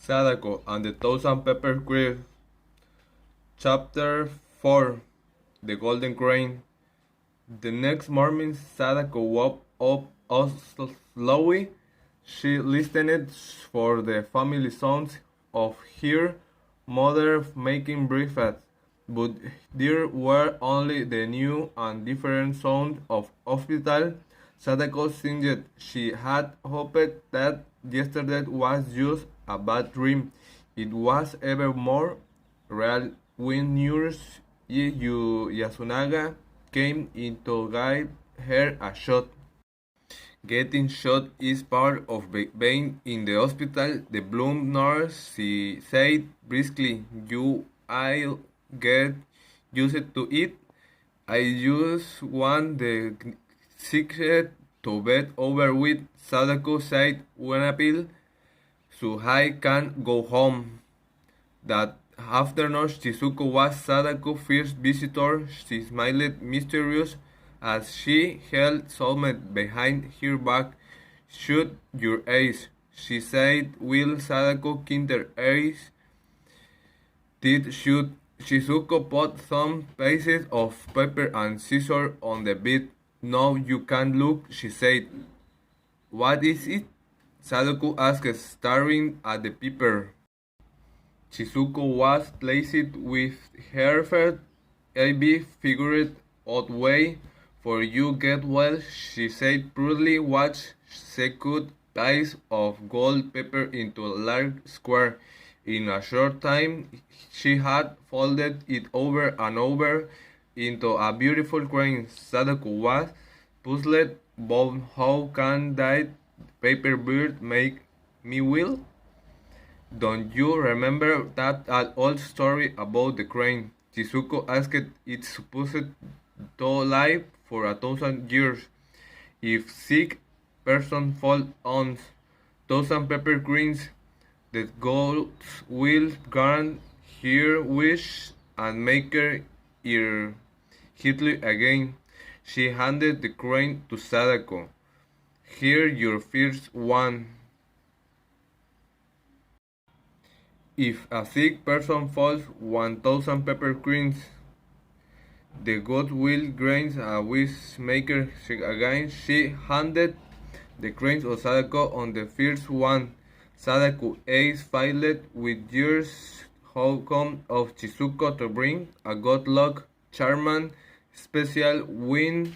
Sadako and the Thousand Pepper Creek. Chapter 4. The Golden Crane. The next morning, Sadako woke up slowly. She listened for the family sounds of her mother making breakfast, but there were only the new and different sounds of hospital. Sadako singed. She had hoped that yesterday was just a bad dream. It was ever more real when nurse Yasunaga came in to give her a shot. Getting shot is part of being in the hospital. The bloom nurse she said briskly, I'll get used to it. I just want the secret to get over with, Sadako said one appeal, so I can go home. That afternoon, Shizuko was Sadako's first visitor. She smiled mysterious as she held someone behind her back. Shoot your eyes, she said. Will Sadako kinder eyes did shoot. Shizuko put some pieces of paper and scissors on the bed. No, you can't look, she said. What is it? Sadako asked, staring at the paper. Shizuko was pleased with her first IV figured out way for you get well, she said proudly. Watch she could piece of gold pepper into a large square. In a short time, she had folded it over and over into a beautiful crane. Sadako was puzzled about how can that paper bird make me will? Don't you remember that old story about the crane? Shizuko asked. It's supposed to live for 1,000 years. If sick person fall on 1,000 pepper greens, the gods will grant her wish and make her hear healthy again. She handed the crane to Sadako. Here your first one. If a sick person falls 1,000 pepper greens, the god will grant a wish maker again. She handed the crane to Sadako on the first one. Sadako eyes filled with tears. How come of Shizuko to bring a good luck charm special when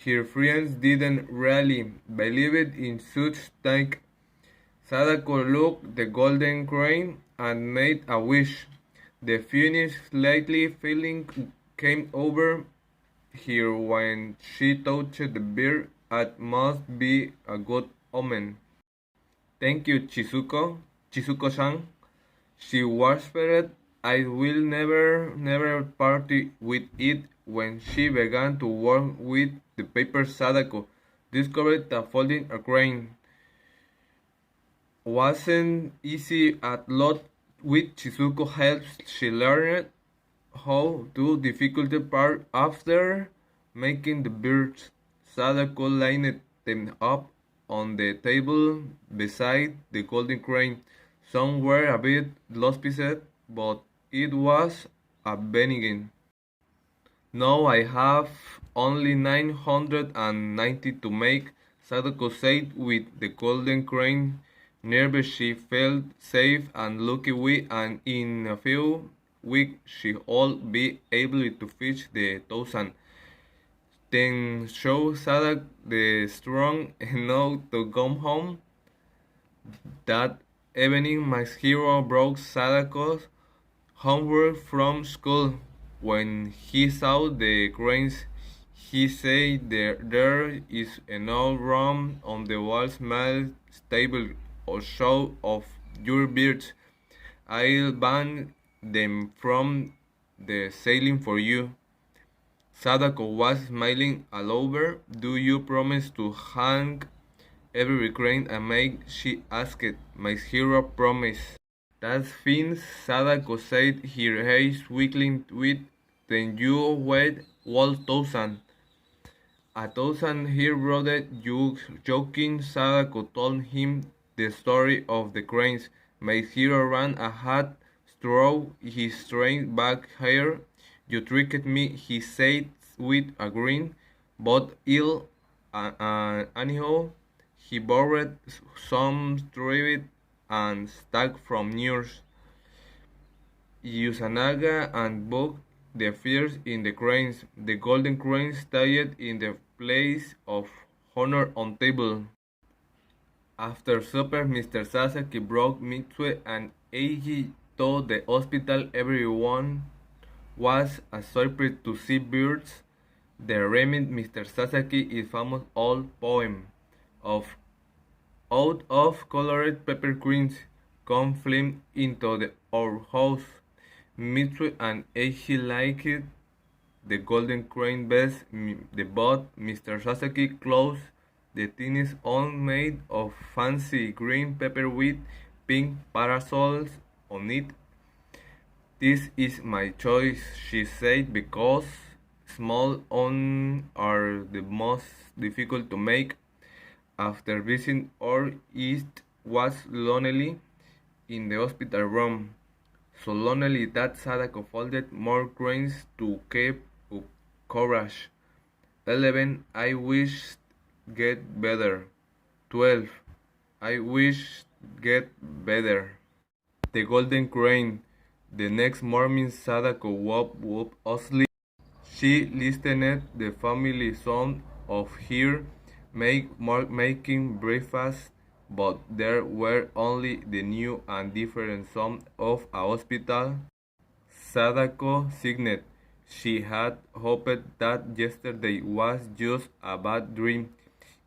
her friends didn't really believe in such thing? Sadako looked the golden crane and made a wish. The funny slightly feeling came over her when she touched the bird. It must be a good omen. Thank you, Chizuko. Chizuko-san. She whispered. I will never party with it. When she began to work with the paper, Sadako discovered that folding a crane wasn't easy at lot. With Shizuko help, she learned how to difficult part after making the birds. Sadako lined them up on the table beside the golden crane. Some were a bit lost pieces, but it was a beginning. Now I have only 990 to make, Sadako said with the golden crane. Nervous, she felt safe and lucky and in a few weeks she'll be able to fish the 1,000. Then show Sadak the strong enough to come home. That evening, my hero brought Sadako's homework from school. When he saw the cranes, he said there is enough room on the wall, small stable or show of your birds. I'll ban them from the sailing for you. Sadako was smiling all over. Do you promise to hang every crane I make? She asked. My hero promised. That's fine, Sadako said, her eyes twinkling with. Then you wait 1,000. 1,000 here, brother, you joking? Sadako told him the story of the cranes My hero ran a hat through his straight back hair. You tricked me, he said with a grin, but ill anyhow. He borrowed some thread and stuck from news. Yusanaga and booked the fears in the cranes. The golden cranes stayed in the place of honor on table. After supper, Mr. Sasaki brought Mitsue and Eiji to the hospital. Everyone was surprised to see birds. The remit Mr. Sasaki is famous old poem of out of colored peppercorns come flying into our house. Mitsue and Eiji liked the golden crane best. The boat Mr. Sasaki clothes the tiniest one made of fancy green paper with pink parasols on it. This is my choice, she said, because small on are the most difficult to make. After visiting our it was lonely in the hospital room. So lonely that Sadako folded more cranes to keep up courage. 11. I wish get better. 12. I wish get better. The golden crane. The next morning Sadako woke up asleep. She listened the family sound of her making breakfast, but there were only the new and different sound of a hospital. Sadako sighed. She had hoped that yesterday was just a bad dream.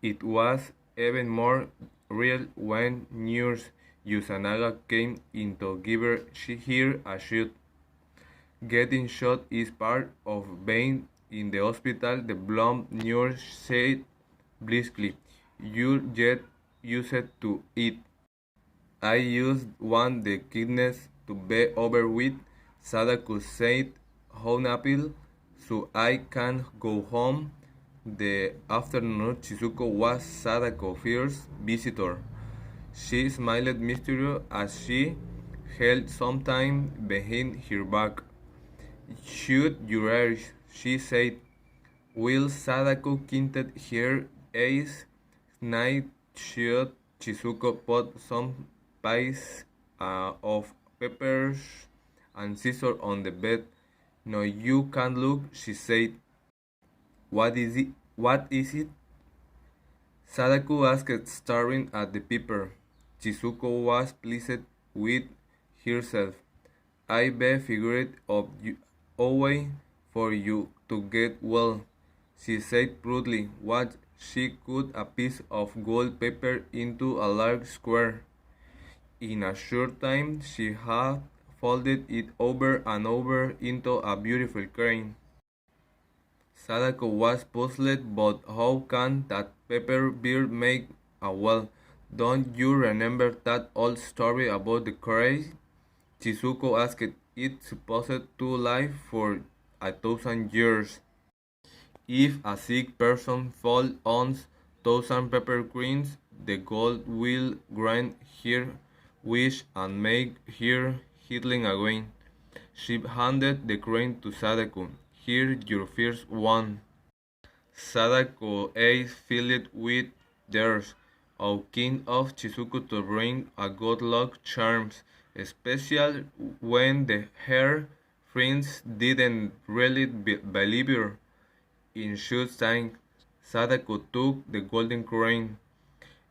It was even more real when nurse Yusanaga came in to give her a shot. Getting shot is part of being in the hospital, the blonde nurse said briskly. You get used to it. I just want the kidneys to be over with, Sadako said, unhappy, so I can go home. The afternoon Chizuko was Sadako's first visitor. She smiled mysteriously as she held something behind her back. Shoot your eyes, she said. Will Sadako quinted her eyes. Night shot Chizuko put some piece of peppers and scissors on the bed. No, you can't look, she said. What is it? What is it? Sadako asked, staring at the paper. Chizuko was pleased with herself. I be figured of a way for you to get well, she said proudly. What she cut a piece of gold paper into a large square. In a short time, she had folded it over and over into a beautiful crane. Sadako was puzzled, but how can that paper bird make a well? Don't you remember that old story about the crane? Chizuko asked. It supposed to live for 1,000 years. If a sick person falls on 1,000 peppercorns, the gold will grant her wish and make her healing again. She handed the crane to Sadako. Here your first one. Sadako eyes filled with tears. O king of Chizuko to bring a good luck charms, especially when her friends didn't really believe her. In short time, Sadako took the golden crane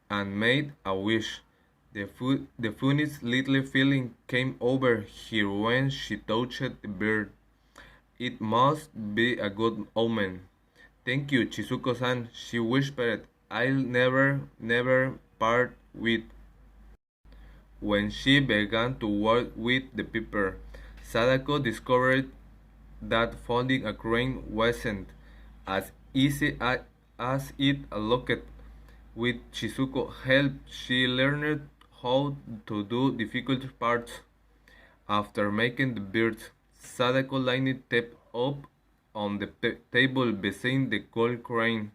and made a wish. The funniest little feeling came over her when she touched the bird. It must be a good omen. Thank you, Chizuko-san, she whispered. I'll never part with. When she began to work with the paper, Sadako discovered that folding a crane wasn't as easy as it looked. With Chizuko's help, she learned how to do difficult parts. After making the birds, Sadako lined tape up on the table beside the gold crane.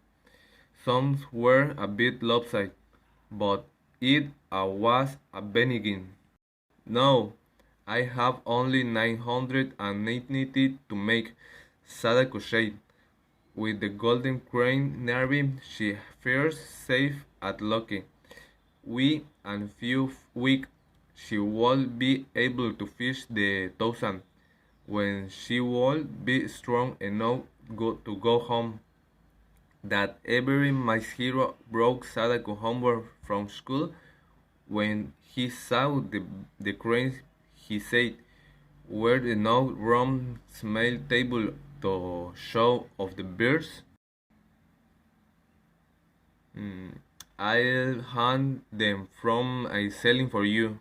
Some were a bit lopsided, but it was a beginning. No, I have only 980 to make, Sadako said. With the golden crane nearby, she feels safe at Loki. We and few weeks she will be able to fish the thousand, when she will be strong enough to go home. That every my hero brought Sadako homeward from school. When he saw the cranes, he said, "Were there no room small table to show of the birds? I'll hand them from a ceiling for you."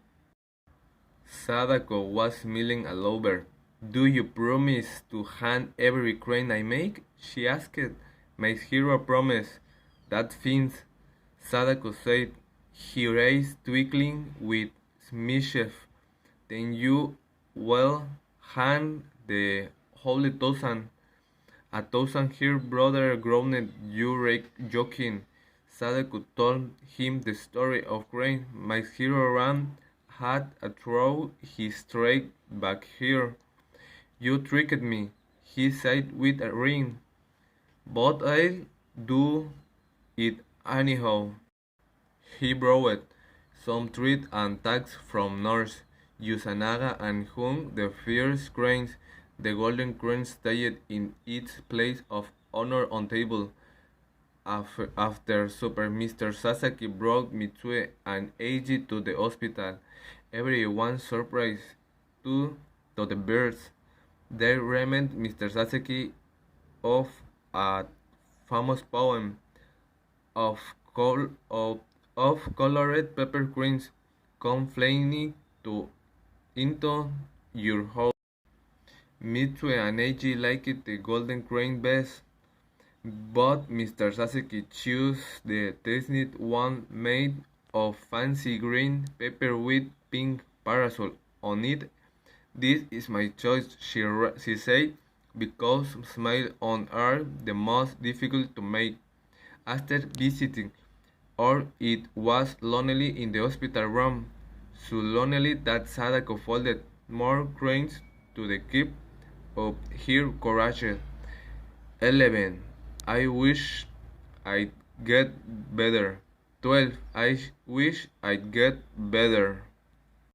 Sadako was smiling all over. "Do you promise to hand every crane I make?" she asked. "My hero promise." "That fins," Sadako said, her eyes twinkling with mischief. "Then you will hand the whole thousand." "A thousand here, brother," groaned Yurek, joking. Sadako told him the story of Crane. "My hero ran had a throw he straight back here. You tricked me," he said with a ring. "But I'll do it anyhow." He borrowed some thread and tags from Nurse Yusanaga and hung the fierce cranes. The golden crane stayed in its place of honor on table. After Super Mr. Sasaki brought Mitsue and Eiji to the hospital, everyone surprised to the birds. They reminded Mr. Sasaki of a famous poem of, of colored pepper cranes come flying to into your house. Mitsue and Eiji liked the golden crane best, but Mr. Sasaki chose the tasted one made of fancy green paper with pink parasol on it. "This is my choice," she said, "because smiles on are the most difficult to make." After visiting, or it was lonely in the hospital room, so lonely that Sadako folded more cranes to the keep of her courage. 11. I wish I'd get better. 12. I wish I'd get better.